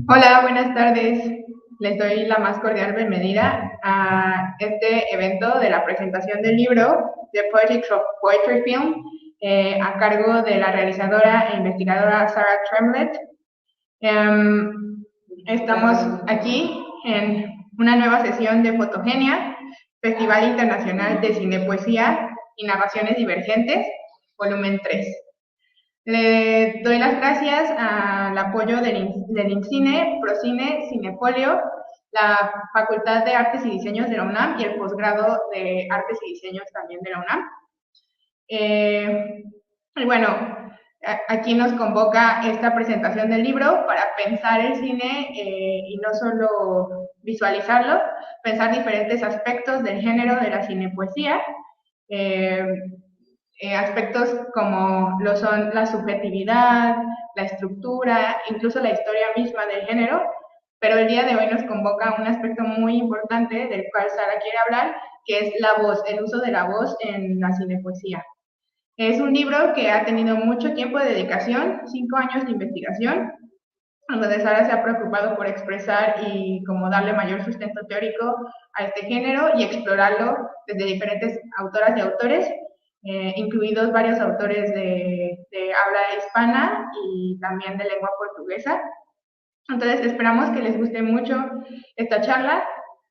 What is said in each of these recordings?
Hola, buenas tardes. Les doy la más cordial bienvenida a este evento de la presentación del libro The Poetics of Poetry Film, a cargo de la realizadora e investigadora Sarah Tremlett. Estamos aquí en una nueva sesión de Fotogenia, Festival Internacional de Cine, Poesía y Narraciones Divergentes, volumen 3. Le doy las gracias al apoyo del INCINE, Procine, Cinefolio, la Facultad de Artes y Diseños de la UNAM y el posgrado de Artes y Diseños también de la UNAM. Y bueno, aquí nos convoca esta presentación del libro para pensar el cine y no solo visualizarlo, pensar diferentes aspectos del género de la cinepoesía. Aspectos como lo son la subjetividad, la estructura, incluso la historia misma del género, pero el día de hoy nos convoca un aspecto muy importante del cual Sara quiere hablar, que es la voz, el uso de la voz en la cinepoesía. Es un libro que ha tenido mucho tiempo de dedicación, 5 años de investigación, donde Sara se ha preocupado por expresar y como darle mayor sustento teórico a este género y explorarlo desde diferentes autoras y autores, incluidos varios autores de habla hispana y también de lengua portuguesa. Entonces esperamos que les guste mucho esta charla,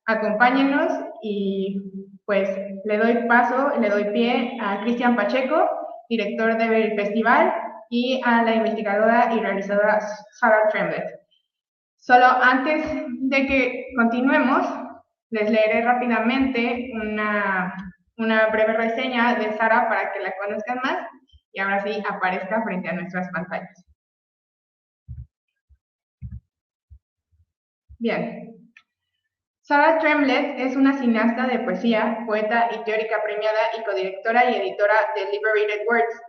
acompáñennos y pues le doy pie a Cristian Pacheco, director del festival, y a la investigadora y realizadora Sarah Tremlett. Solo antes de que continuemos, les leeré rápidamente una breve reseña de Sarah para que la conozcan más y ahora sí aparezca frente a nuestras pantallas. Bien. Sarah Tremlett es una cineasta de poesía, poeta y teórica premiada y codirectora y editora de Liberated Words.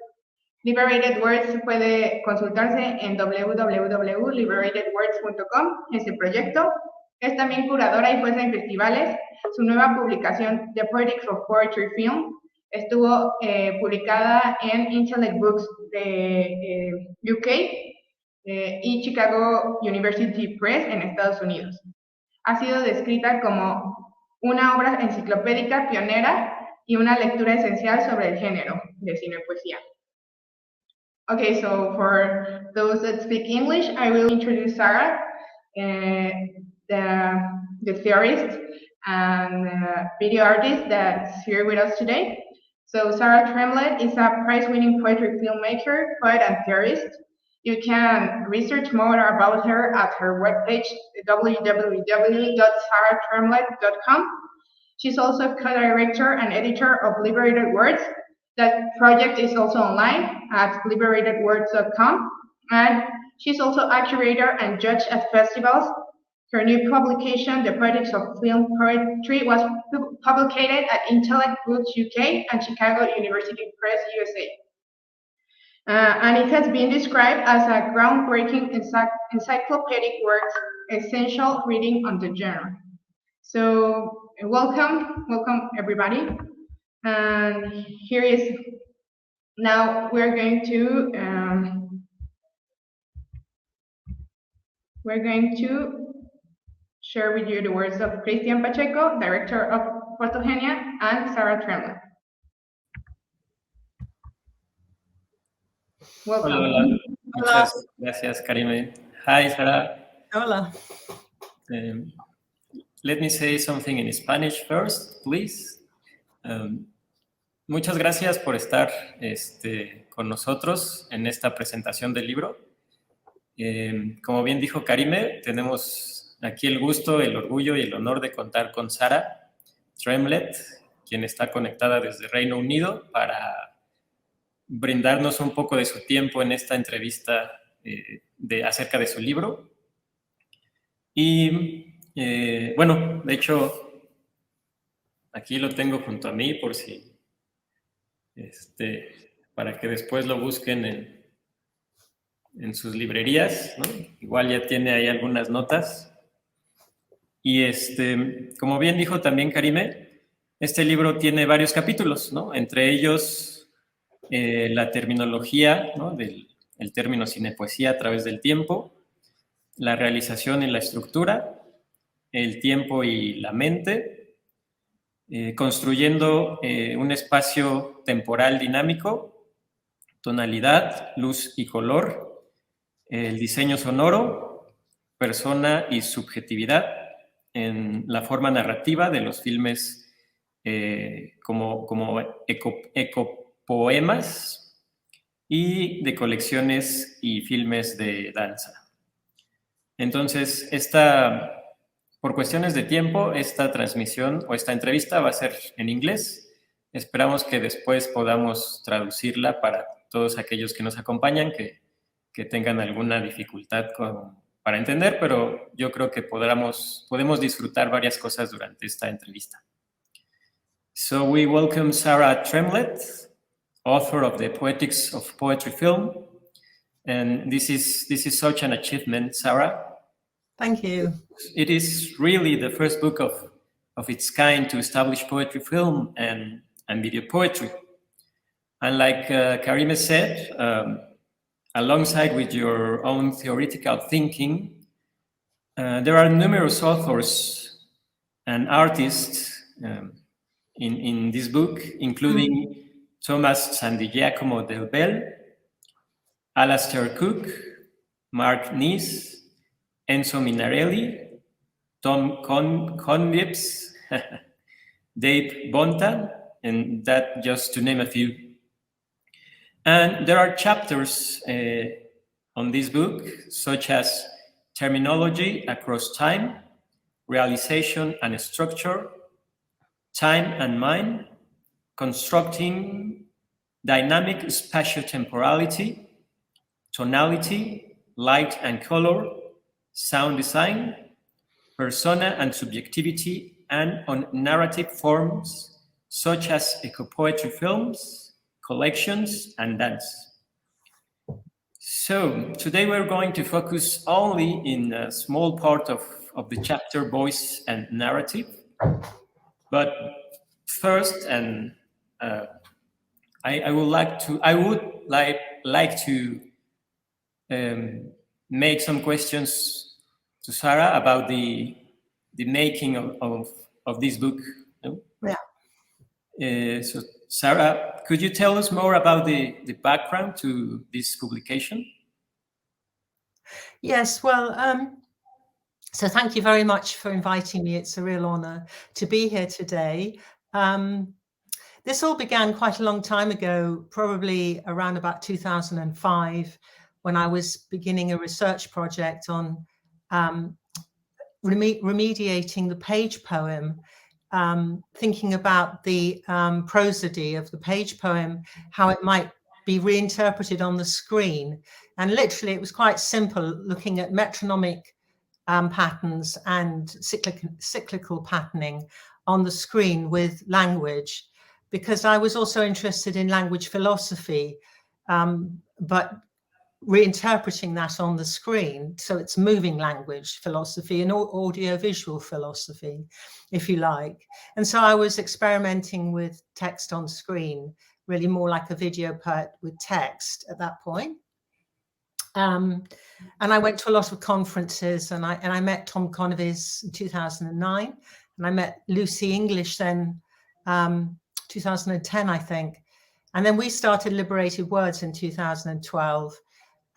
Liberated Words puede consultarse en www.liberatedwords.com, ese proyecto. Es también curadora y jueza en festivales. Su nueva publicación, The Poetics of Poetry Film, estuvo publicada en Intellect Books de UK y Chicago University Press en Estados Unidos. Ha sido descrita como una obra enciclopédica pionera y una lectura esencial sobre el género de cinepoesía. Okay, so for those that speak English, I will introduce Sarah, the theorist and video artist that's here with us today. So Sarah Tremlett is a prize-winning poetry filmmaker, poet, and theorist. You can research more about her at her webpage, www.sarahtremlett.com. She's also co-director and editor of Liberated Words. That project is also online at liberatedwords.com. And she's also a curator and judge at festivals. Her new publication, The Poetics of Film Poetry, was published at Intellect Books UK and Chicago University Press USA. And it has been described as a groundbreaking encyclopedic work, essential reading on the genre. So welcome everybody. And here is, now we're going to share with you the words of Cristian Pacheco, director of Fotogenia, and Sarah Tremlett. Welcome. Hola. Muchas gracias, Karime. Hi, Sarah. Hola. Let me say something in Spanish first, please. Muchas gracias por estar con nosotros en esta presentación del libro. Como bien dijo Karime, tenemos aquí el gusto, el orgullo y el honor de contar con Sarah Tremlett, quien está conectada desde Reino Unido para brindarnos un poco de su tiempo en esta entrevista acerca de su libro. Y bueno, de hecho, aquí lo tengo junto a mí por si, para que después lo busquen en sus librerías, ¿no? Igual ya tiene ahí algunas notas. Y como bien dijo también Karime, este libro tiene varios capítulos, ¿no? Entre ellos la terminología, ¿no? El término cinepoesía a través del tiempo, la realización y la estructura, el tiempo y la mente, construyendo un espacio temporal dinámico, tonalidad, luz y color, el diseño sonoro, persona y subjetividad en la forma narrativa de los filmes como ecopoemas y de colecciones y filmes de danza. Entonces, por cuestiones de tiempo, esta transmisión o esta entrevista va a ser en inglés. Esperamos que después podamos traducirla para todos aquellos que nos acompañan, que tengan alguna dificultad para entender, pero yo creo que podemos disfrutar varias cosas durante esta entrevista. So we welcome Sarah Tremlett, author of the Poetics of Poetry film. And this is such an achievement, Sarah. Thank you. It is really the first book of its kind to establish poetry film and video poetry. And like Karime said, alongside with your own theoretical thinking, there are numerous authors and artists in this book, including Thomas Sandigiacomo Del Bel, Alastair Cook, Mark Nees, Enzo Minarelli, Tom Convips, Dave Bonta, and that just to name a few. And there are chapters on this book, such as terminology across time, realization and structure, time and mind, constructing dynamic spatiotemporality, tonality, light and color, sound design, persona and subjectivity, and on narrative forms such as ecopoetry films, collections, and dance. So today we're going to focus only in a small part of the chapter voice and narrative. But first, and I would like to make some questions to Sarah about the making of this book. No? Yeah. So Sarah, could you tell us more about the background to this publication? Yes, well, so thank you very much for inviting me. It's a real honor to be here today. This all began quite a long time ago, probably around about 2005, when I was beginning a research project on remediating the page poem, thinking about the prosody of the page poem, how it might be reinterpreted on the screen. And literally, it was quite simple, looking at metronomic patterns and cyclical patterning on the screen with language, because I was also interested in language philosophy, but reinterpreting that on the screen. So it's moving language philosophy and audiovisual philosophy, if you like. And so I was experimenting with text on screen, really more like a video poet with text at that point. And I went to a lot of conferences, and I met Tom Convies in 2009, and I met Lucy English then, 2010, I think. And then we started Liberated Words in 2012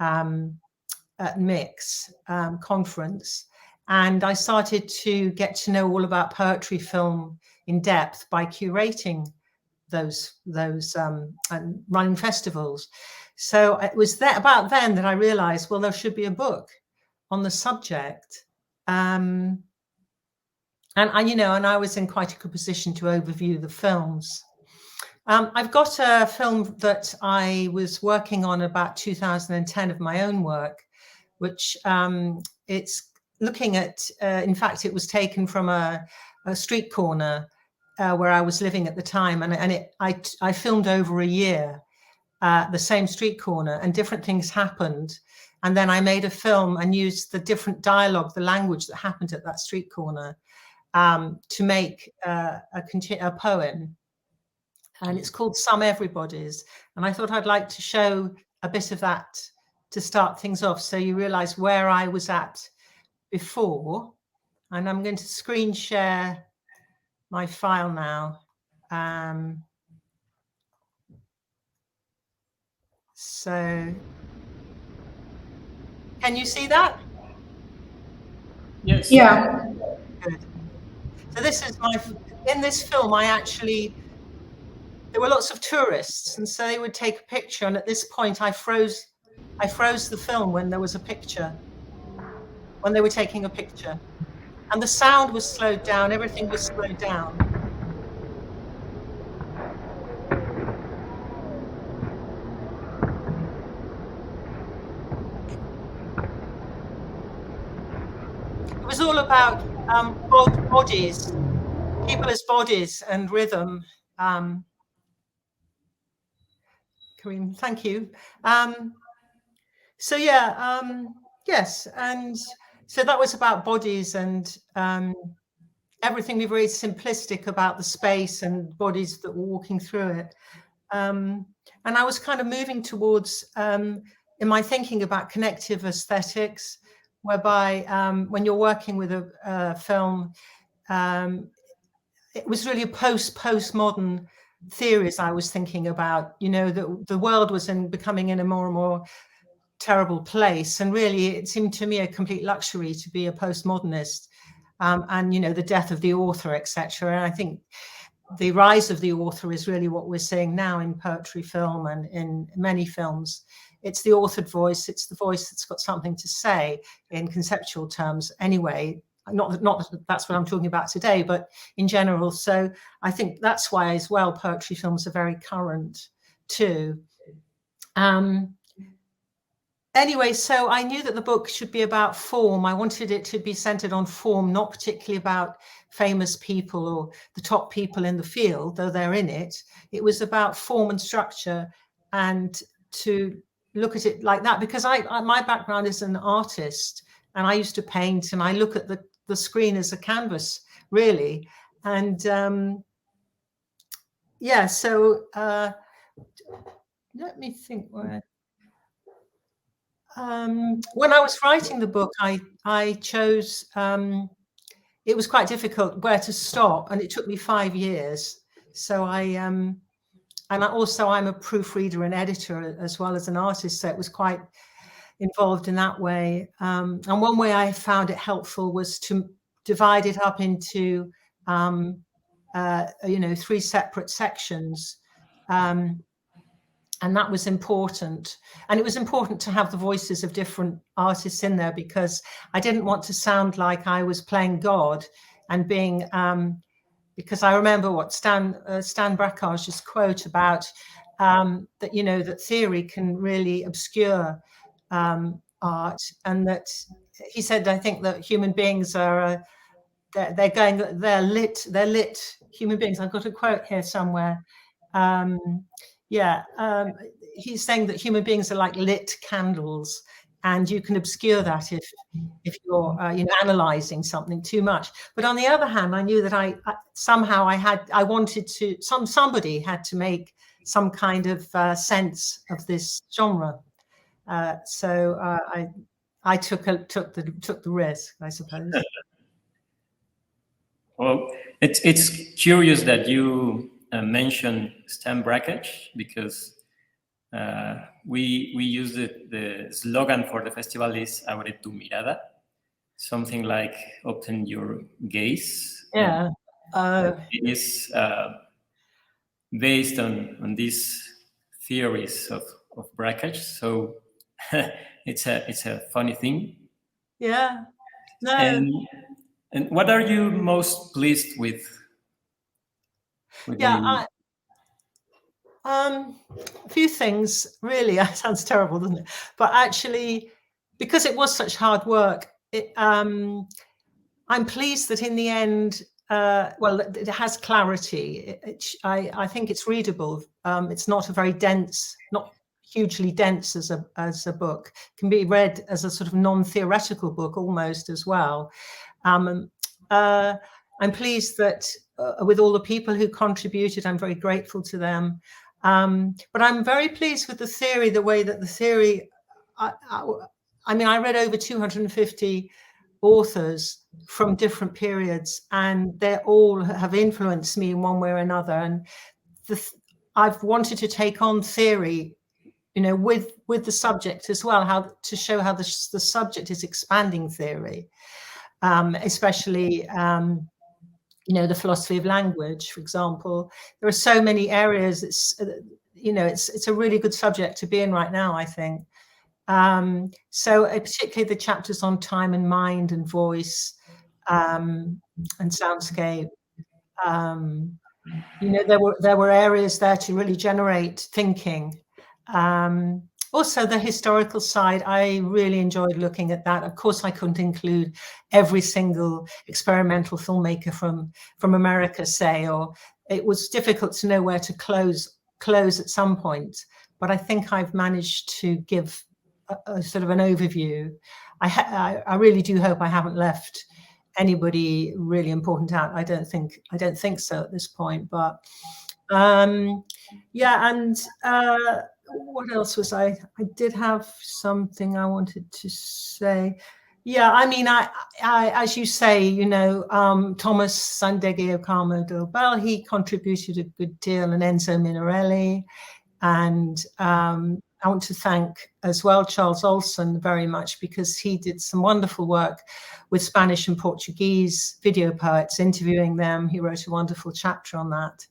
at Mix conference. And I started to get to know all about poetry film in depth by curating those and running festivals. So it was about then that I realized, well, there should be a book on the subject. And I was in quite a good position to overview the films. I've got a film that I was working on about 2010 of my own work, which it's looking at, in fact, it was taken from a street corner where I was living at the time. And I filmed over a year the same street corner, and different things happened. And then I made a film and used the different dialogue, the language that happened at that street corner to make a poem. And it's called Some Everybody's. And I thought I'd like to show a bit of that to start things off, so you realize where I was at before. And I'm going to screen share my file now. So can you see that? Yes. Yeah. Good. So this is in this film, there were lots of tourists, and so they would take a picture. And at this point, I froze the film when there was a picture, when they were taking a picture. And the sound was slowed down, everything was slowed down. It was all about bodies, people as bodies and rhythm. Kareem, thank you. So yeah, yes, and so that was about bodies and everything very simplistic about the space and bodies that were walking through it. And I was kind of moving towards, in my thinking about connective aesthetics, whereby when you're working with a film, it was really a postmodern theories I was thinking about. You know, the world was becoming in a more and more terrible place, and really it seemed to me a complete luxury to be a postmodernist. And you know, the death of the author, etc. And I think the rise of the author is really what we're seeing now in poetry, film, and in many films. It's the authored voice. It's the voice that's got something to say in conceptual terms. Anyway, not that that's what I'm talking about today, but in general. So I think that's why, as well, poetry films are very current too. Anyway, so I knew that the book should be about form. I wanted it to be centered on form, not particularly about famous people or the top people in the field, though they're in it. It was about form and structure, and to look at it like that, because my background is an artist, and I used to paint, and I look at the screen as a canvas, really. And yeah, so let me think where. When I was writing the book, I chose, it was quite difficult where to stop, and it took me 5 years. So and I'm a proofreader and editor as well as an artist, so it was quite involved in that way. And one way I found it helpful was to divide it up into, 3 separate sections. And that was important. And it was important to have the voices of different artists in there, because I didn't want to sound like I was playing God and being, because I remember what Stan Brackage's quote about that, you know, that theory can really obscure art, and that he said, I think that human beings are, they're lit human beings. I've got a quote here somewhere. He's saying that human beings are like lit candles, and you can obscure that if you're analyzing something too much. But on the other hand, I knew that somebody had to make some kind of sense of this genre. So I took the risk, I suppose. Well, it's curious that you mentioned Stan Brakhage, because we use the slogan for the festival is Abre tu mirada, something like open your gaze. Yeah. It is based on these theories of Brakhage, so it's a funny thing. Yeah. No. And what are you most pleased with? A few things, really. It sounds terrible, doesn't it? But actually, because it was such hard work, I'm pleased that in the end, it has clarity. I think it's readable. It's not a very dense, not hugely dense as a book. It can be read as a sort of non-theoretical book almost as well. I'm pleased that with all the people who contributed, I'm very grateful to them. But I'm very pleased with the theory, the way that the theory I mean, I read over 250 authors from different periods, and they all have influenced me in one way or another. And I've wanted to take on theory, you know, with the subject as well, how to show how the subject is expanding theory, especially, you know, the philosophy of language, for example. There are so many areas. It's, you know, it's a really good subject to be in right now, I think. So particularly the chapters on time and mind and voice, and soundscape. You know, there were areas there to really generate thinking. Also, the historical side, I really enjoyed looking at that. Of course, I couldn't include every single experimental filmmaker from America, say, or it was difficult to know where to close at some point. But I think I've managed to give a sort of an overview. I really do hope I haven't left anybody really important out. I don't think so at this point. But yeah, and what else was I did have something I wanted to say. Yeah, I mean, I as you say, you know, Thomas Sandegi Okamo Dobell, he contributed a good deal, and Enzo Minarelli. And I want to thank as well Charles Olson very much, because he did some wonderful work with Spanish and Portuguese video poets, interviewing them. He wrote a wonderful chapter on that.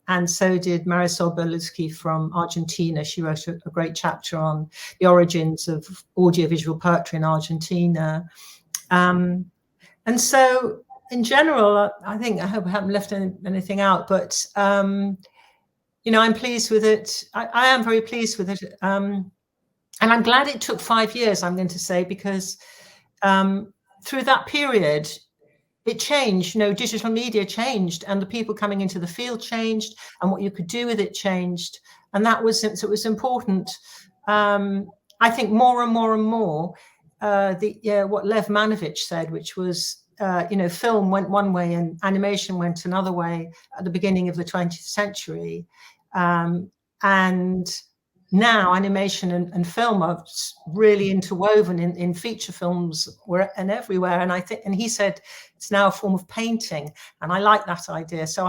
And so did Marisol Berluschi from Argentina. She wrote a great chapter on the origins of audiovisual poetry in Argentina. And so in general, I hope I haven't left anything out, but you know, I'm pleased with it. I am very pleased with it. And I'm glad it took 5 years, I'm going to say, because through that period, it changed. You know, digital media changed, and the people coming into the field changed, and what you could do with it changed. And that was, so it was important. I think more and more and more, what Lev Manovich said, which was, you know, film went one way and animation went another way at the beginning of the 20th century. And now animation and film are really interwoven in feature films and everywhere. And I think, and he said it's now a form of painting, and I like that idea. So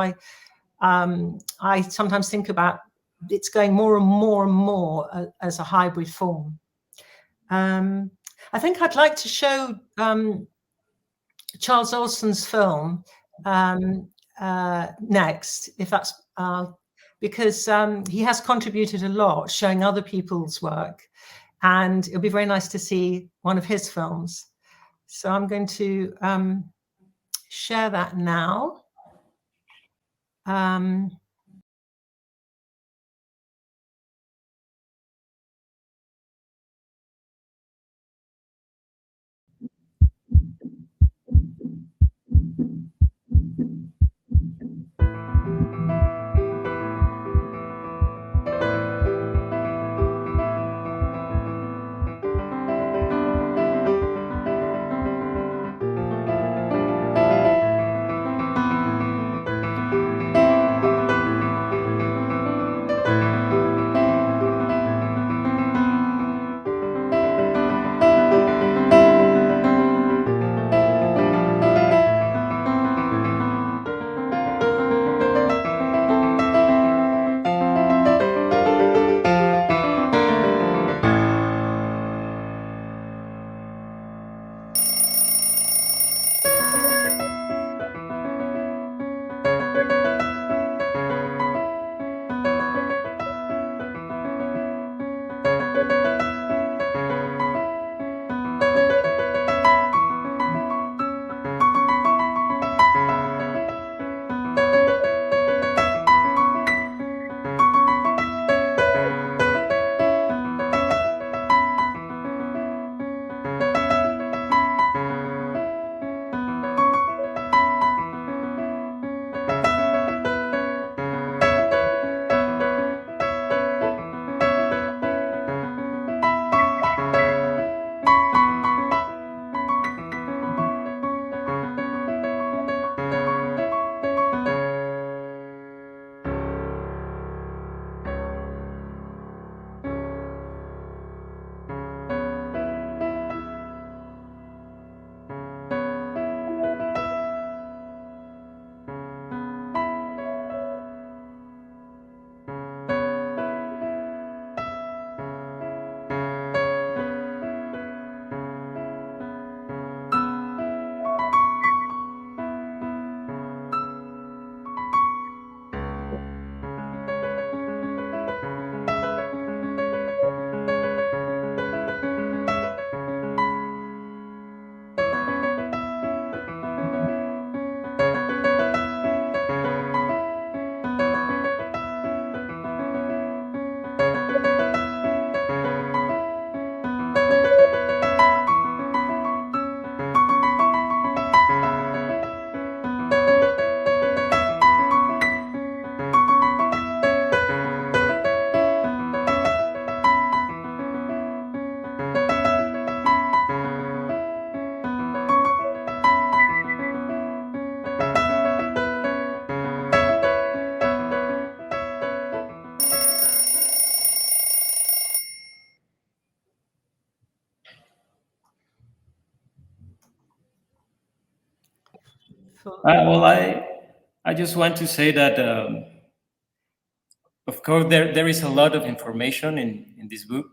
I sometimes think about it's going more and more and more as a hybrid form. I think I'd like to show Charles Olson's film next, if that's because he has contributed a lot, showing other people's work, and it'll be very nice to see one of his films. So I'm going to share that now. Well, I just want to say that, of course, there is a lot of information in this book.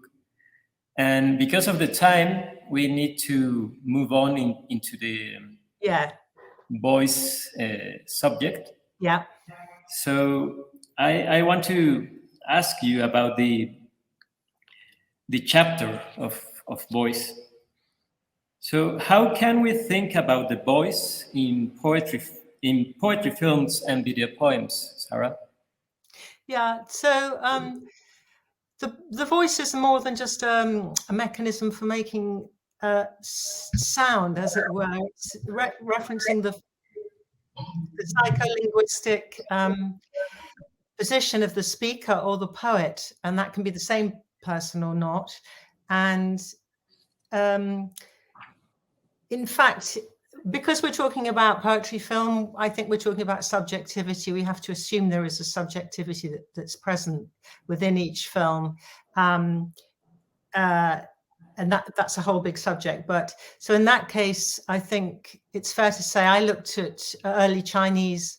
And because of the time, we need to move on into the voice subject. Yeah. So I want to ask you about the chapter of voice. So how can we think about the voice in poetry films and video poems, Sarah? Yeah, so the voice is more than just a mechanism for making sound, as it were. It's referencing the psycholinguistic position of the speaker or the poet, and that can be the same person or not. And in fact, because we're talking about poetry film, I think we're talking about subjectivity. We have to assume there is a subjectivity that's present within each film. And that's a whole big subject. But so in that case, I think it's fair to say I looked at early Chinese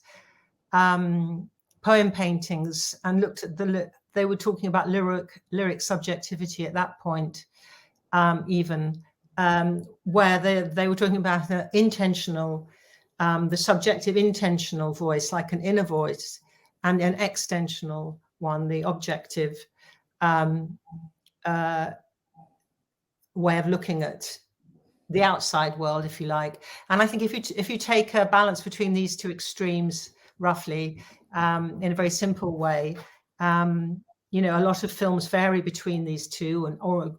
poem paintings and looked at they were talking about lyric subjectivity at that point, even. Where they were talking about the intentional, the subjective intentional voice, like an inner voice, and an extensional one, the objective way of looking at the outside world, if you like. And I think if you take a balance between these two extremes, roughly, in a very simple way, you know, a lot of films vary between these two or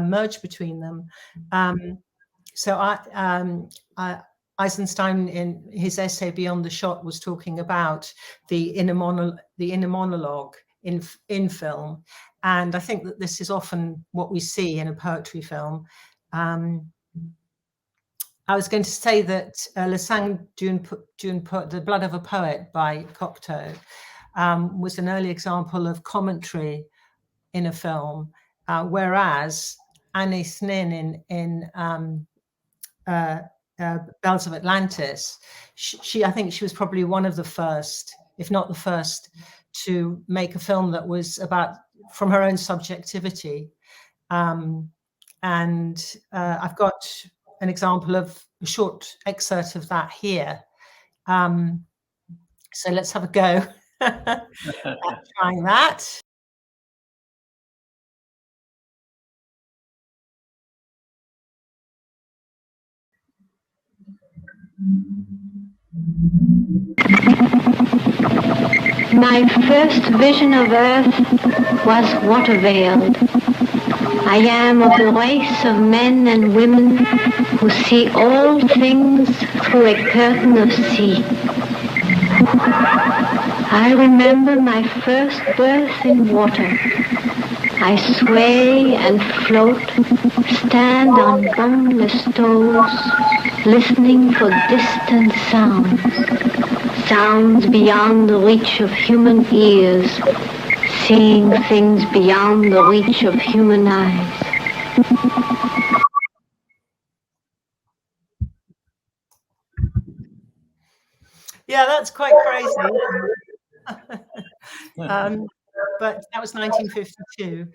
merge between them. So Eisenstein, in his essay Beyond the Shot, was talking about the inner monologue in film, and I think that this is often what we see in a poetry film. I was going to say that Le Sang d'une Poète, The Blood of a Poet by Cocteau, was an early example of commentary in a film. Whereas Anais Nin in Bells of Atlantis, I think she was probably one of the first, if not the first, to make a film that was about from her own subjectivity. And I've got an example of a short excerpt of that here. So let's have a go at trying that. My first vision of earth was water-veiled. I am of the race of men and women who see all things through a curtain of sea. I remember my first birth in water. I sway and float, stand on boundless toes, listening for distant sounds, sounds beyond the reach of human ears, seeing things beyond the reach of human eyes. Yeah, that's quite crazy. But that was 1952.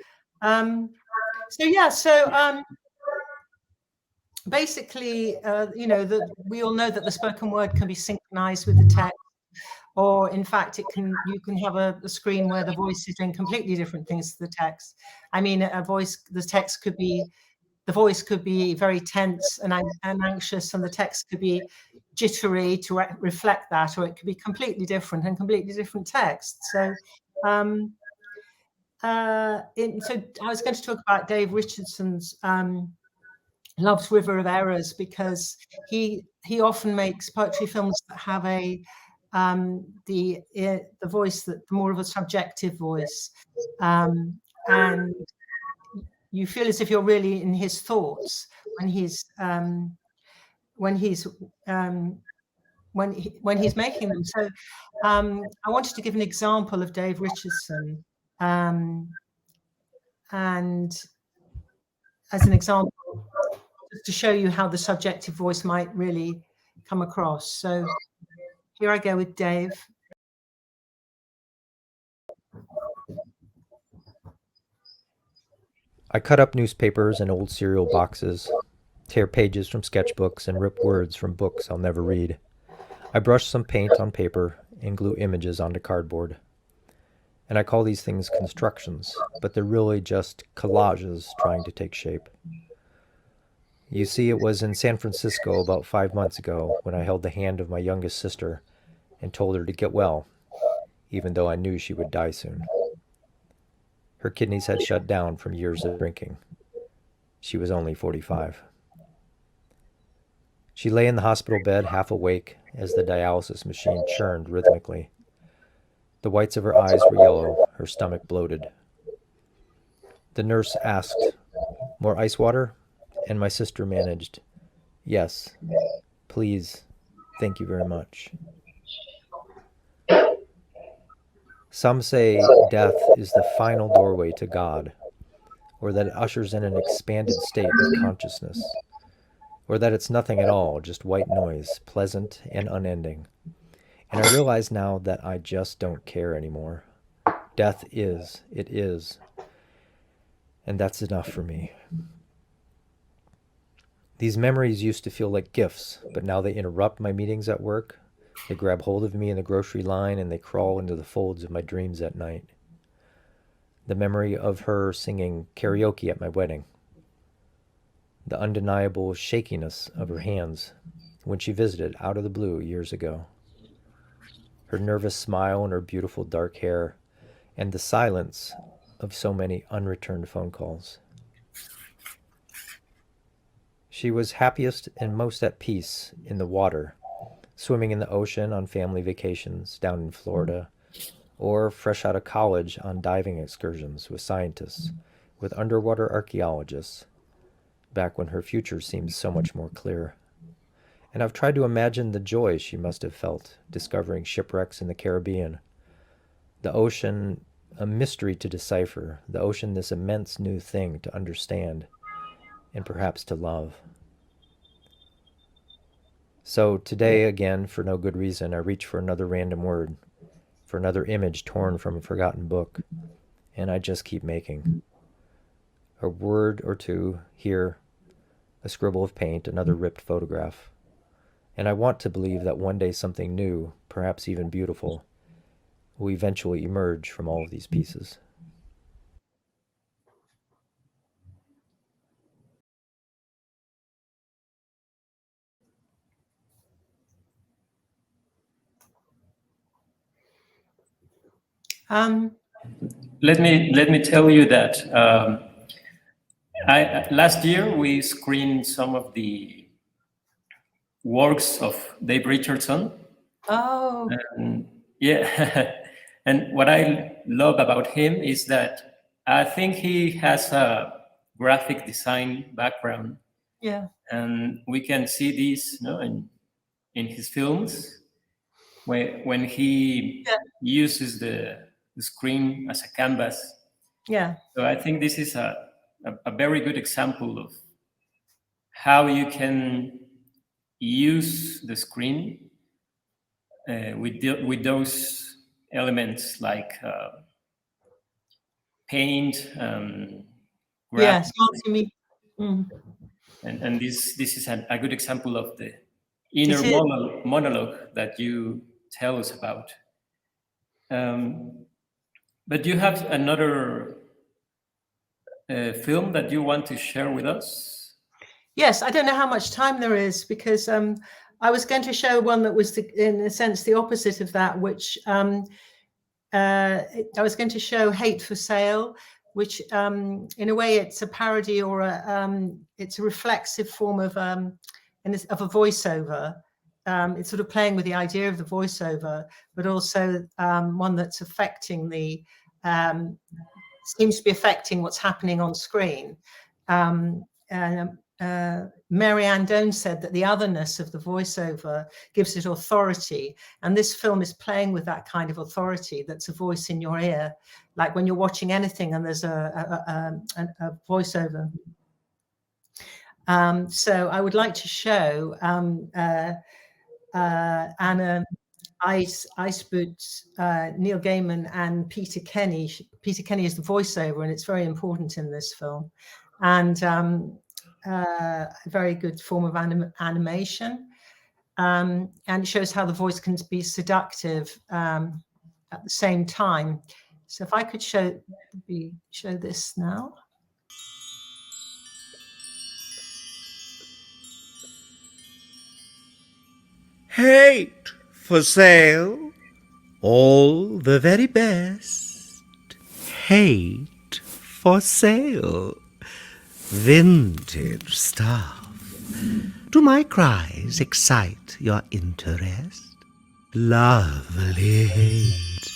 Basically, you know, we all know that the spoken word can be synchronized with the text, or in fact, you can have a screen where the voice is doing completely different things to the text. I mean, the voice could be very tense and anxious, and the text could be jittery to reflect that, or it could be completely different and completely different text. So, so I was going to talk about Dave Richardson's Love's River of Errors, because he often makes poetry films that have the voice, that more of a subjective voice, and you feel as if you're really in his thoughts when he's making them. So I wanted to give an example of Dave Richardson, and as an example, just to show you how the subjective voice might really come across. So here I go with Dave. I cut up newspapers and old cereal boxes, tear pages from sketchbooks, and rip words from books I'll never read. I brush some paint on paper and glue images onto cardboard. And I call these things constructions, but they're really just collages trying to take shape. You see, it was in San Francisco about 5 months ago when I held the hand of my youngest sister and told her to get well, even though I knew she would die soon. Her kidneys had shut down from years of drinking. She was only 45. She lay in the hospital bed half awake as the dialysis machine churned rhythmically. The whites of her eyes were yellow, her stomach bloated. The nurse asked, "More ice water?" And my sister managed, "Yes, please, thank you very much." Some say death is the final doorway to God, or that it ushers in an expanded state of consciousness, or that it's nothing at all, just white noise, pleasant and unending. And I realize now that I just don't care anymore. Death is, it is, and that's enough for me. These memories used to feel like gifts, but now they interrupt my meetings at work. They grab hold of me in the grocery line and they crawl into the folds of my dreams at night. The memory of her singing karaoke at my wedding. The undeniable shakiness of her hands when she visited out of the blue years ago. Her nervous smile and her beautiful dark hair, and the silence of so many unreturned phone calls. She was happiest and most at peace in the water, swimming in the ocean on family vacations down in Florida, or fresh out of college on diving excursions with scientists, with underwater archaeologists, back when her future seemed so much more clear. And I've tried to imagine the joy she must have felt discovering shipwrecks in the Caribbean. The ocean, a mystery to decipher, the ocean this immense new thing to understand, and perhaps to love. So today, again, for no good reason, I reach for another random word, for another image torn from a forgotten book, and I just keep making. A word or two here, a scribble of paint, another ripped photograph. And I want to believe that one day something new, perhaps even beautiful, will eventually emerge from all of these pieces. Let me tell you that last year we screened some of the works of Dave Richardson. Oh. And yeah, and what I love about him is that I think he has a graphic design background. Yeah. And we can see this, in his films, when he uses the screen as a canvas. Yeah. So I think this is a very good example of how you can use the screen with those elements like paint, Yes. and this is a good example of the inner monologue that you tell us about. But you have another film that you want to share with us? Yes, I don't know how much time there is because I was going to show one that was, in a sense, the opposite of that, which I was going to show Hate for Sale, which in a way it's a parody or it's a reflexive form of a voiceover. It's sort of playing with the idea of the voiceover, but also one that's affecting seems to be affecting what's happening on screen. Mary Ann Doan said that the otherness of the voiceover gives it authority. And this film is playing with that kind of authority that's a voice in your ear, like when you're watching anything and there's a voiceover. So I would like to show Anna Iceboots, Neil Gaiman, and Peter Kenny. Peter Kenny is the voiceover, and it's very important in this film. And a very good form of animation. And it shows how the voice can be seductive at the same time. So if I could show this now. Hate for sale, all the very best. Hate for sale, vintage stuff. Do my cries excite your interest? Lovely hate,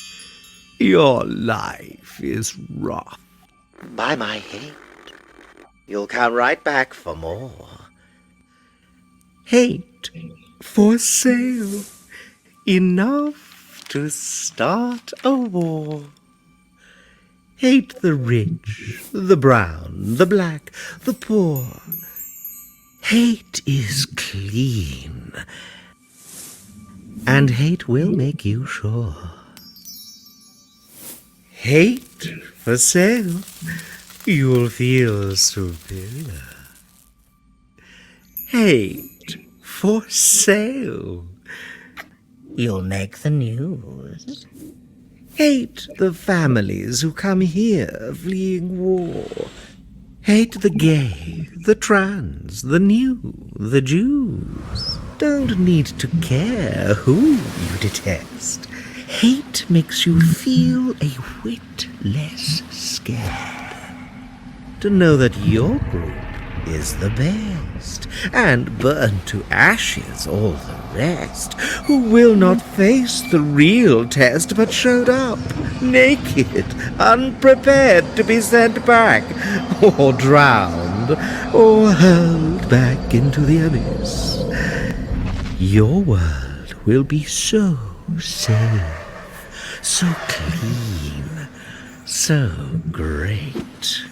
your life is rough. Buy my hate, you'll come right back for more. Hate for sale, enough to start a war. Hate the rich, the brown, the black, the poor. Hate is clean, and hate will make you sure. Hate for sale, you'll feel superior. Hate for sale, you'll make the news. Hate the families who come here fleeing war. Hate the gay, the trans, the new, the Jews. Don't need to care who you detest. Hate makes you feel a whit less scared. To know that your group is the best, and burn to ashes all the rest, who will not face the real test, but showed up, naked, unprepared to be sent back, or drowned, or hurled back into the abyss. Your world will be so safe, so clean, so great.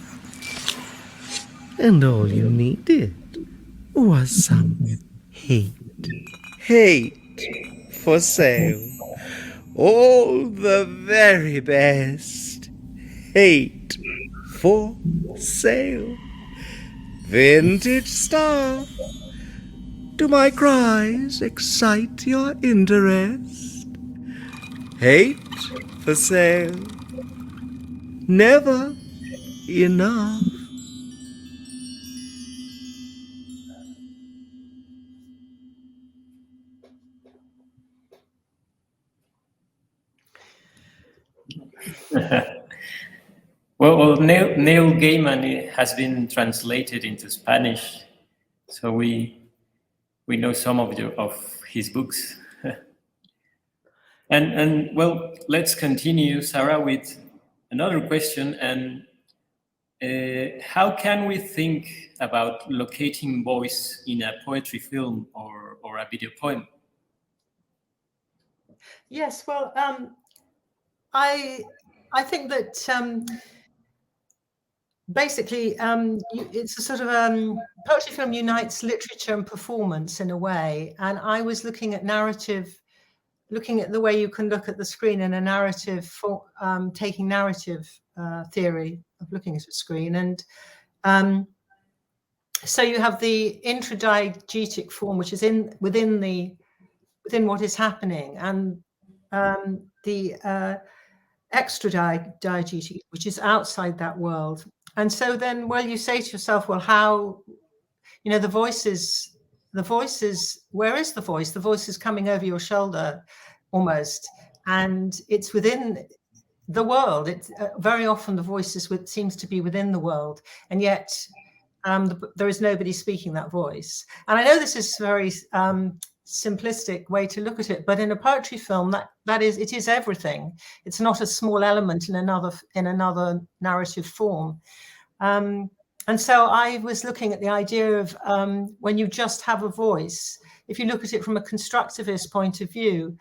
And all you needed was some hate. Hate for sale, all the very best. Hate for sale, vintage stuff. Do my cries excite your interest? Hate for sale, never enough. Well, Neil Gaiman has been translated into Spanish, so we know some of his books. and well, let's continue, Sarah, with another question. And how can we think about locating voice in a poetry film or a video poem? Yes, well, I think that basically it's a sort of poetry film unites literature and performance in a way. And I was looking at narrative, looking at the way you can look at the screen in a narrative, for taking narrative theory of looking at a screen. And so you have the intradiegetic form, which is within what is happening, and the extradiegetic, which is outside that world. And so then, well, you say to yourself, well, how, the voices, where is the voice? The voice is coming over your shoulder almost, and it's within the world. It's very often the voice seems to be within the world, and yet there is nobody speaking that voice. And I know this is very simplistic way to look at it, but in a poetry film, it is everything. It's not a small element in another narrative form. And so I was looking at the idea of when you just have a voice, if you look at it from a constructivist point of view,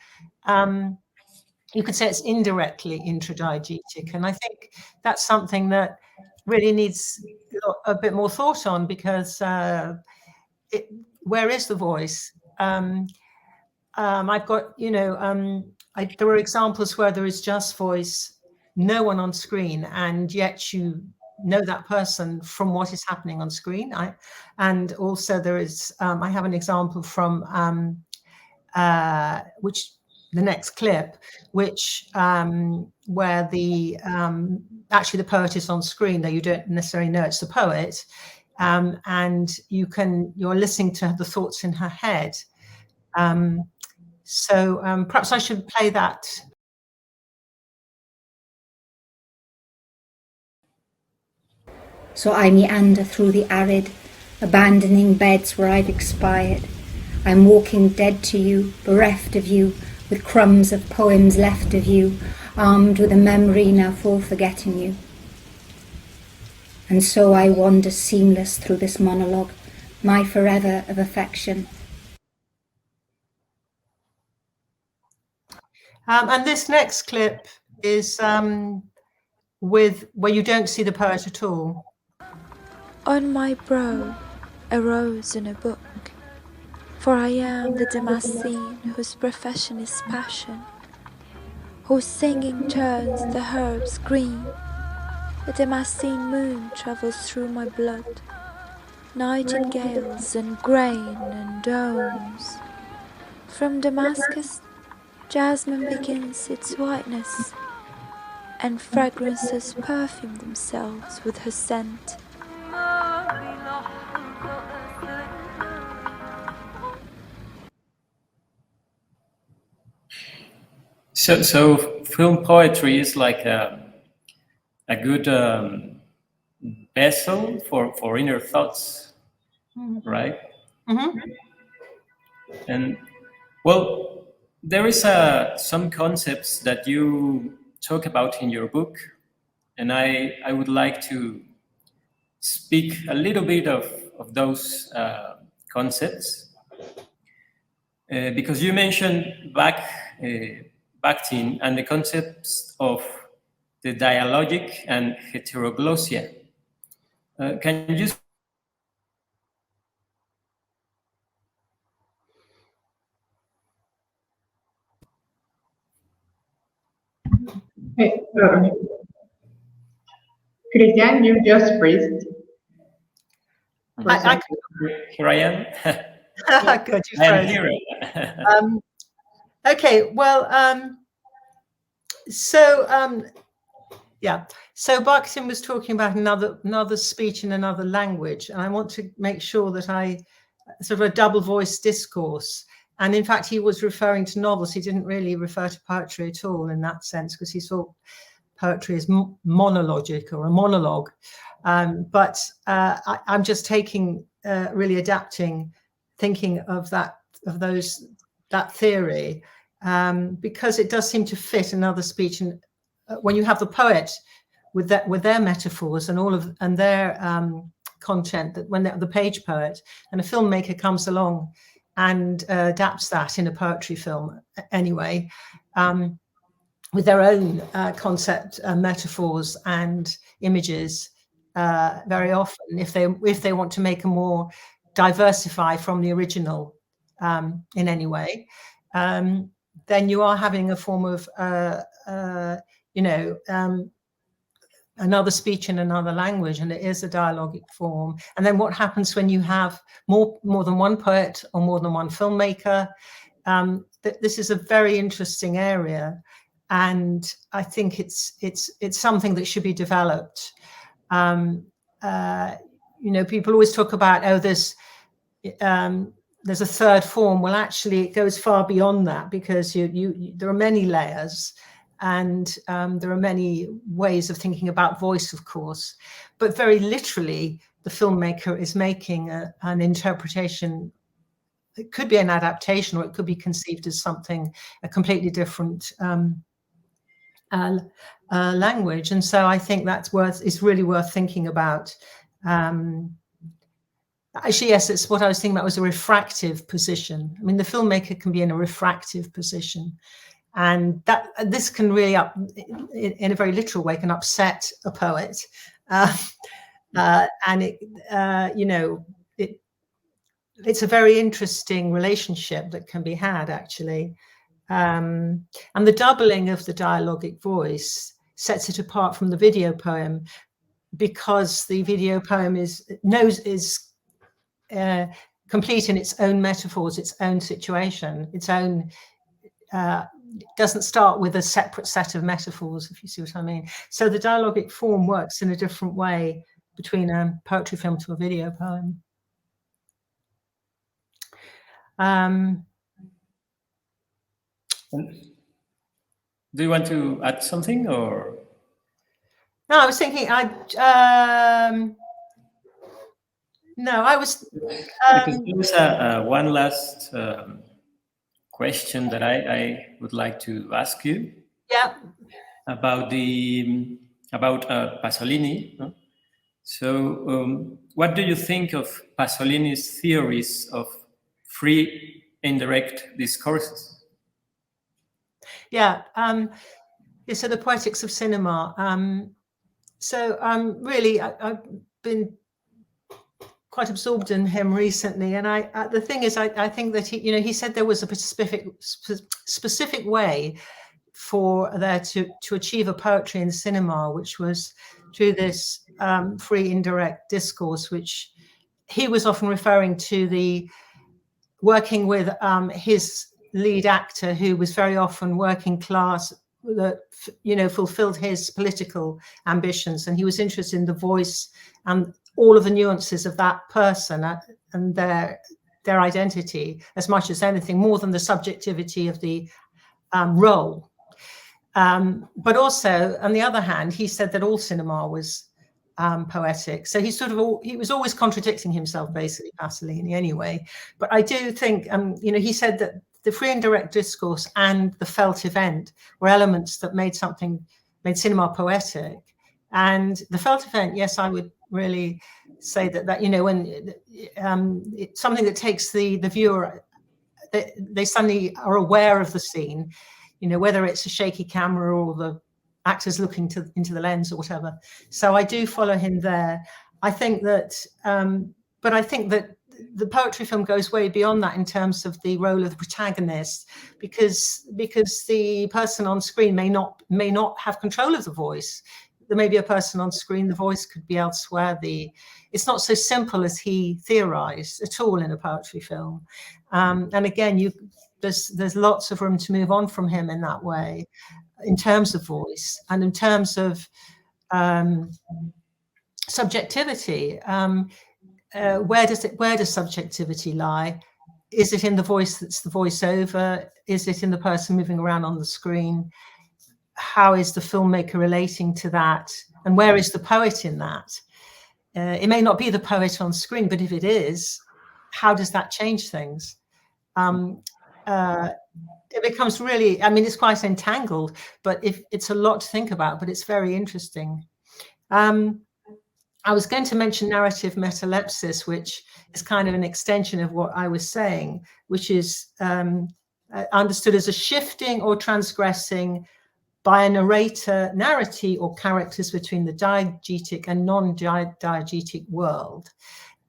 you could say it's indirectly intradiegetic. And I think that's something that really needs a bit more thought on, because where is the voice? I've got, there are examples where there is just voice, no one on screen, and yet you know that person from what is happening on screen. And also there is, I have an example from which the next clip, which where the actually the poet is on screen, though you don't necessarily know it's the poet, and you're listening to the thoughts in her head. So perhaps I should play that. So I meander through the arid, abandoning beds where I've expired. I'm walking dead to you, bereft of you, with crumbs of poems left of you, armed with a memory now for forgetting you. And so I wander seamless through this monologue, my forever of affection. And this next clip is where you don't see the poet at all. On my brow a rose in a book, for I am the Damascene whose profession is passion, whose singing turns the herbs green. The Damascene moon travels through my blood, nightingales and grain and domes. From Damascus jasmine begins its whiteness, and fragrances perfume themselves with her scent. So film poetry is like a good vessel for inner thoughts, right? Mm-hmm. And well, there is some concepts that you talk about in your book, and I would like to speak a little bit of those concepts, because you mentioned Bakhtin and the concepts of the dialogic and heteroglossia. Can you Christian, you just freezed. Here I am. Good, you I am froze. here. Okay, well, yeah. So Bakhtin was talking about another speech in another language, and I want to make sure that I sort of a double voice discourse. And in fact, he was referring to novels. He didn't really refer to poetry at all in that sense, because he saw poetry as monologic or a monologue. But I'm just taking, really adapting, thinking of that theory, because it does seem to fit another speech. And when you have the poet with their metaphors and their content, that when the page poet and a filmmaker comes along and adapts that in a poetry film anyway, with their own concept, metaphors and images, very often, if they want to make a more diversify from the original in any way, then you are having a form of another speech in another language, and it is a dialogic form. And then what happens when you have more than one poet or more than one filmmaker? This is a very interesting area, and I think it's something that should be developed. People always talk about, there's a third form. Well, actually, it goes far beyond that, because there are many layers, and there are many ways of thinking about voice, of course. But very literally, the filmmaker is making an interpretation. It could be an adaptation, or it could be conceived as something, a completely different language. And so I think it's really worth thinking about. Actually, yes, it's what I was thinking about, was a refractive position. I mean, the filmmaker can be in a refractive position, and this can really, in a very literal way, can upset a poet, and it's a very interesting relationship that can be had, actually. And the doubling of the dialogic voice sets it apart from the video poem, because the video poem is complete in its own metaphors, its own situation, its own doesn't start with a separate set of metaphors, if you see what I mean. So the dialogic form works in a different way between a poetry film to a video poem. Do you want to add something, or? No, I was thinking. No, I was. Because there's one last question that I would like to ask you. Yeah. About Pasolini. No? So, what do you think of Pasolini's theories of free indirect discourses? Yeah. So the Poetics of Cinema. Really, I've been quite absorbed in him recently, and the thing is, I think that he said there was a specific way for there to achieve a poetry in cinema, which was through this free indirect discourse, which he was often referring to the working with his lead actor, who was very often working class, that fulfilled his political ambitions, and he was interested in the voice and all of the nuances of that person and their identity as much as anything, more than the subjectivity of the role. But also, on the other hand, he said that all cinema was poetic. So he was always contradicting himself, basically, Pasolini, anyway. But I do think, he said that the free and direct discourse and the felt event were elements that made cinema poetic. And the felt event, yes, I would really say that when it's something that takes the viewer, they suddenly are aware of the scene, whether it's a shaky camera or the actors looking into the lens or whatever. So I do follow him there. I think that, but I think that the poetry film goes way beyond that in terms of the role of the protagonist, because the person on screen may not have control of the voice. There may be a person on screen, the voice could be elsewhere. It's not so simple as he theorized at all in a poetry film. And again, there's lots of room to move on from him in that way, in terms of voice and in terms of subjectivity. Where does subjectivity lie? Is it in the voice that's the voiceover? Is it in the person moving around on the screen? How is the filmmaker relating to that? And where is the poet in that? It may not be the poet on screen, but if it is, how does that change things? It becomes really, it's quite entangled, but it's a lot to think about, but it's very interesting. I was going to mention narrative metalepsis, which is kind of an extension of what I was saying, which is understood as a shifting or transgressing by a narrator, narrative, or characters between the diegetic and non-diegetic world.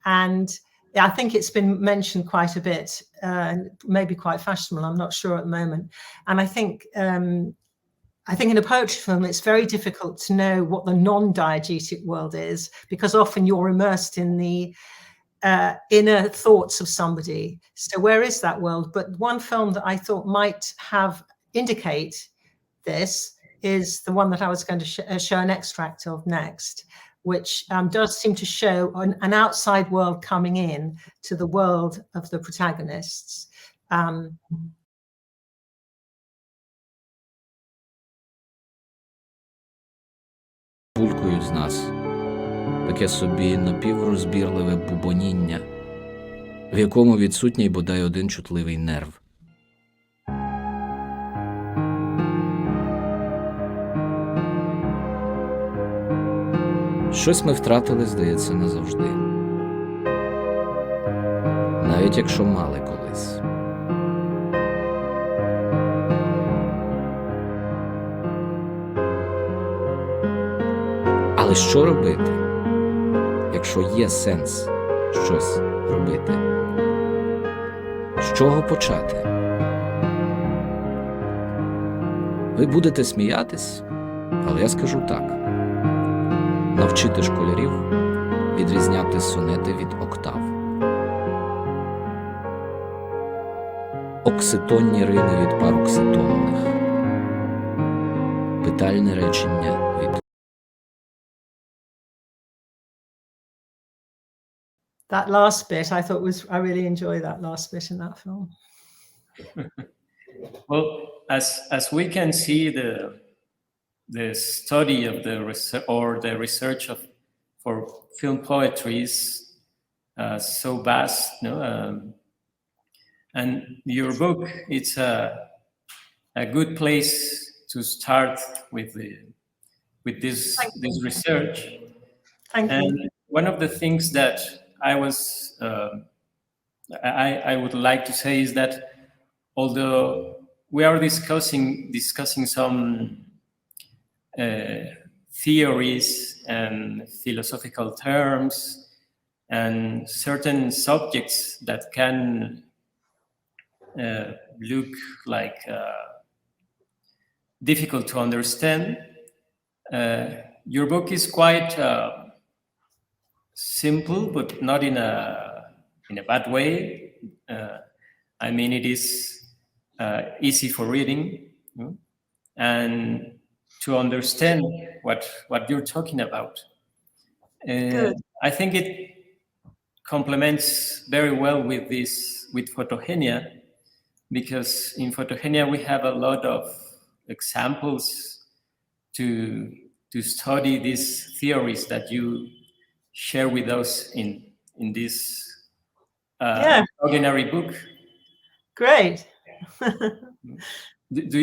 And I think it's been mentioned quite a bit, maybe quite fashionable, I'm not sure at the moment. And I think in a poetry film, it's very difficult to know what the non-diegetic world is, because often you're immersed in the inner thoughts of somebody. So where is that world? But one film that I thought might indicate this is the one that I was going to show an extract of next, which does seem to show an outside world coming in to the world of the protagonists. Булькають з нас. Таке собі напіврозбірливе бубоніння, в якому відсутній бодай один чутливий нерв. Щось ми втратили, здається, назавжди. Навіть якщо мали колись. Але що робити, якщо є сенс щось робити? чого почати? Ви будете сміятись, але я скажу так. Навчити школярів відрізняти сонети від октав. Окситонні рими від парокситонних. Питальне речення від... That last bit, I thought I really enjoyed that last bit in that film. Well, as we can see, the study of the research for film poetry is so vast, no? And your book, it's a good place to start with this research. Thank you. And one of the things that I would like to say is that although we are discussing some theories and philosophical terms and certain subjects that can look like difficult to understand, your book is quite simple, but not in a bad way. I mean, it is easy for reading, and to understand what you're talking about. I think it complements very well with Fotogenia, because in Fotogenia we have a lot of examples to study these theories that you share with us in this ordinary book. Great. Do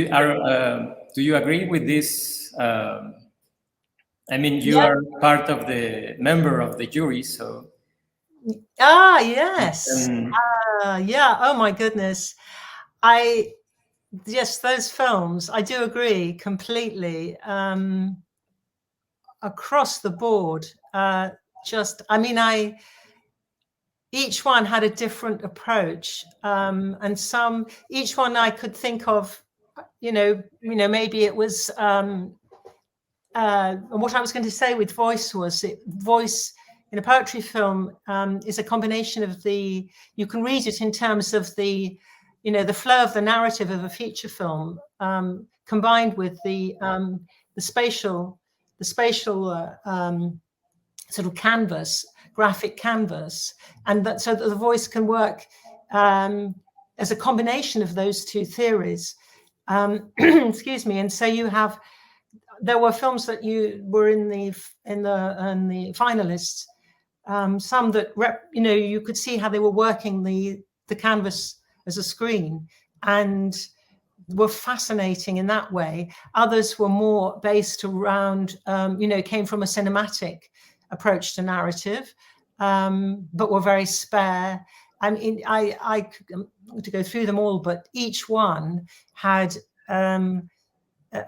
you agree with this? I mean, you are part of the member of the jury, so. Yes. Yeah. Oh my goodness. Yes, those films, I do agree completely. Across the board, each one had a different approach, and each one I could think of, maybe it was, what I was going to say with voice was voice in a poetry film is a combination of you can read it in terms of the flow of the narrative of a feature film, combined with the spatial sort of canvas, graphic canvas, and so that the voice can work as a combination of those two theories. Excuse me. And so there were films that you were in the finalists. Some that you could see how they were working the canvas as a screen, and were fascinating in that way. Others were more based around, came from a cinematic approach to narrative, but were very spare. I mean, I could to go through them all, but each one had a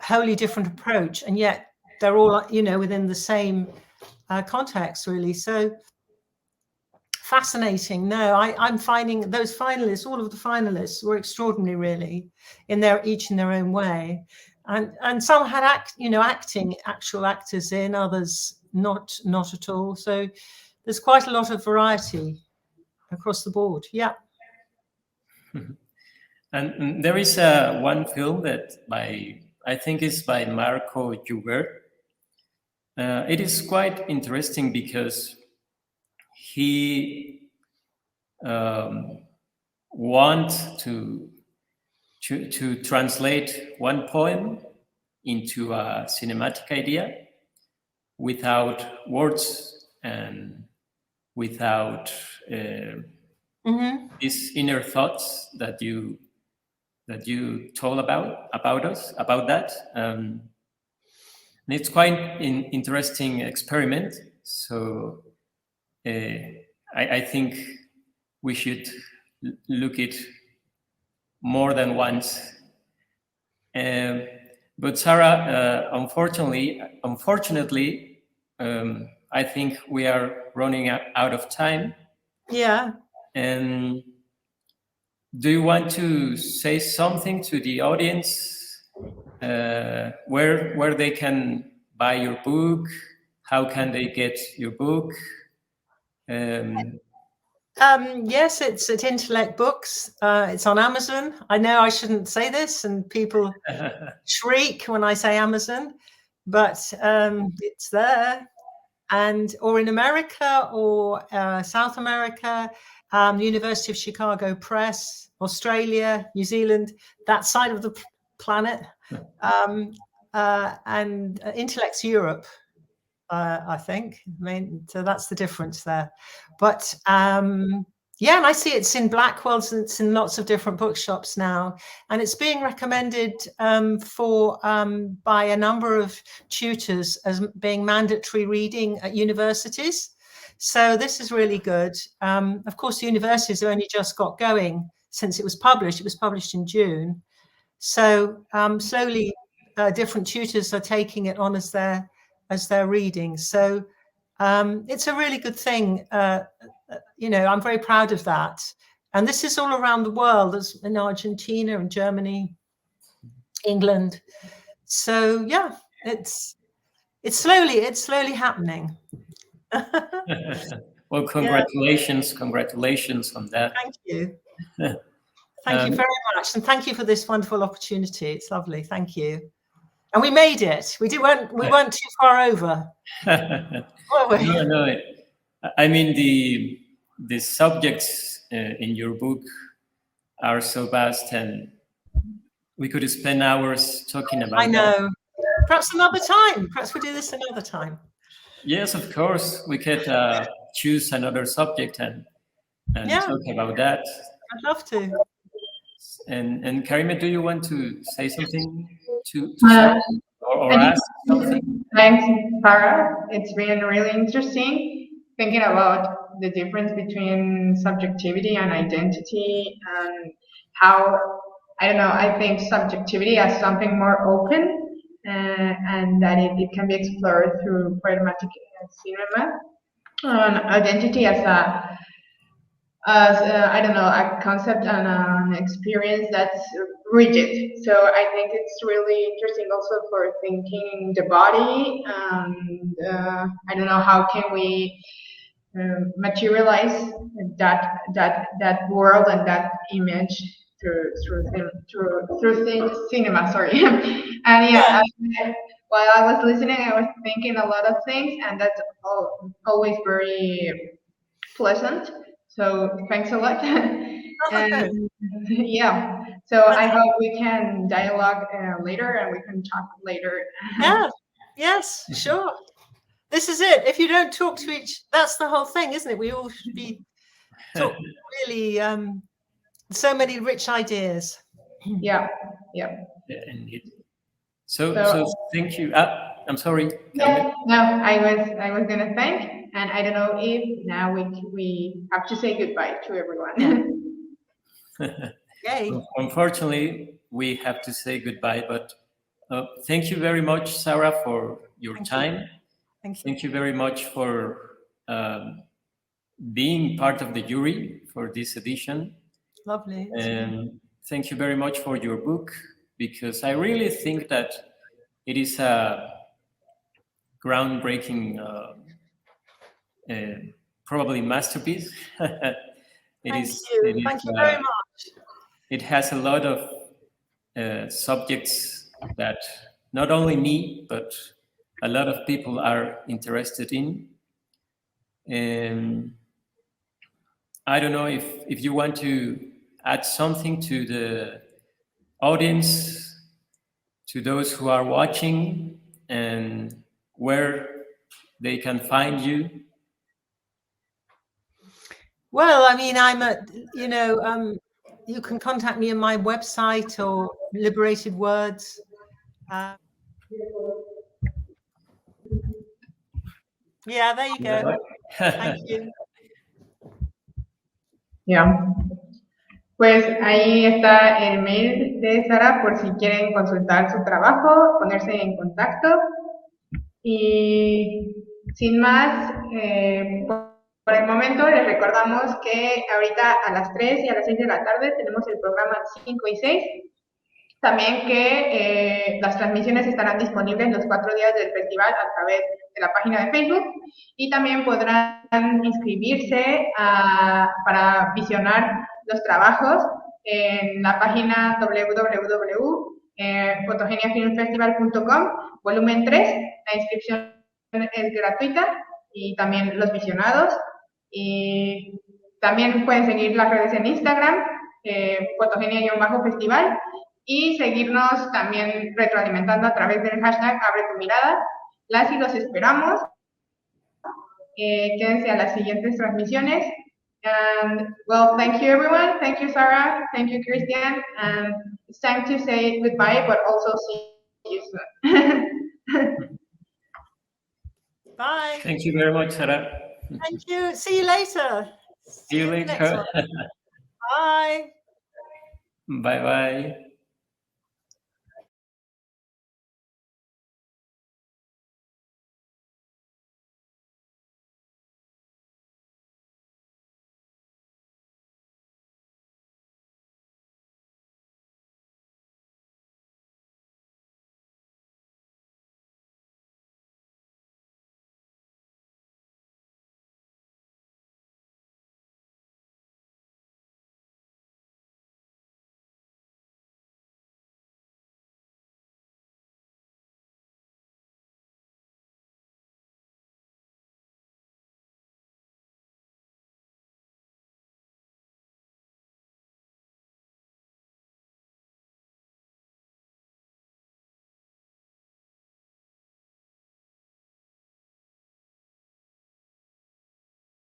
wholly different approach, and yet they're all, within the same context, really. So fascinating. No, I'm finding those finalists, all of the finalists were extraordinary, really, each in their own way. And some had actual actors in, others not at all. So there's quite a lot of variety across the board. Yeah. And there is one film that I think is by Marco Joubert. It is quite interesting because he want to translate one poem into a cinematic idea without words and without these inner thoughts that you told about that. And it's quite an interesting experiment. So I think we should look it more than once. But Sarah, unfortunately, I think we are running out of time. Yeah. And do you want to say something to the audience? Where they can buy your book? How can they get your book? Yes, it's at Intellect Books. It's on Amazon. I know I shouldn't say this, and people shriek when I say Amazon, but it's there. And or in America or South America, University of Chicago Press, Australia, New Zealand, that side of the planet, and Intellect's Europe. I think. I mean, so that's the difference there. But yeah, and I see it's in Blackwell, and it's in lots of different bookshops now, and it's being recommended by a number of tutors as being mandatory reading at universities. So this is really good. Of course, the universities have only just got going since it was published. It was published in June. So slowly, different tutors are taking it on as their reading. So it's a really good thing. I'm very proud of that. And this is all around the world, as in Argentina and Germany, England. So yeah, it's slowly happening. Well, congratulations on that. Thank you. Thank you very much, and thank you for this wonderful opportunity. It's lovely. Thank you. And we made it. We weren't too far over. No. I mean, the subjects in your book are so vast, and we could spend hours talking about. I know. That. Perhaps another time. Perhaps we do this another time. Yes, of course. We could choose another subject and talk about that. I'd love to. And Karima, do you want to say something to Sarah, or ask something? Thanks, Sarah. It's been really interesting thinking about the difference between subjectivity and identity, and how, I don't know, I think subjectivity as something more open, and that it can be explored through poetic cinema, and identity as I don't know, a concept and an experience that's rigid. So I think it's really interesting also for thinking the body, and I don't know, how can we materialize that world and that image through cinema. Sorry, and yeah. While I was listening, I was thinking a lot of things, and that's always very pleasant. So thanks a lot. And yeah, so I hope we can dialogue later, and we can talk later. Yeah. Yes, sure. This is it. If you don't talk to that's the whole thing, isn't it? We all should be really so many rich ideas. Yeah. Indeed. So thank you. I'm sorry. Yeah, no, I was gonna thank. And I don't know if now we have to say goodbye to everyone. Yay. Unfortunately, we have to say goodbye, but thank you very much, Sarah, for your time. Thank you. Thank you very much for being part of the jury for this edition. Lovely. And thank you very much for your book, because I really think that it is a groundbreaking probably masterpiece. Thank you very much. It has a lot of subjects that not only me, but a lot of people are interested in. And I don't know if you want to add something to the audience, to those who are watching, and where they can find you. Well, I mean, I'm at, you can contact me on my website or Liberated Words. Yeah, there you go. Thank you. Yeah. Pues ahí está el mail de Sara por si quieren consultar su trabajo, ponerse en contacto. Y sin más, Por el momento les recordamos que ahorita a las 3 y a las 6 de la tarde tenemos el programa 5 y 6. También que las transmisiones estarán disponibles los 4 días del festival a través de la página de Facebook y también podrán inscribirse para visionar los trabajos en la página www.fotogeniafilmfestival.com, volumen 3. La inscripción es gratuita y también los visionados. Y también pueden seguir las redes en Instagram, fotogenia-festival, y seguirnos también retroalimentando a través del hashtag Abre tu mirada. Las y los esperamos. Quédense a las siguientes transmisiones. And, well, thank you, everyone. Thank you, Sarah. Thank you, Christian. And it's time to say goodbye, but also see you soon. Bye. Thank you very much, Sarah. Thank you. See you later. See you later. Bye. Bye-bye.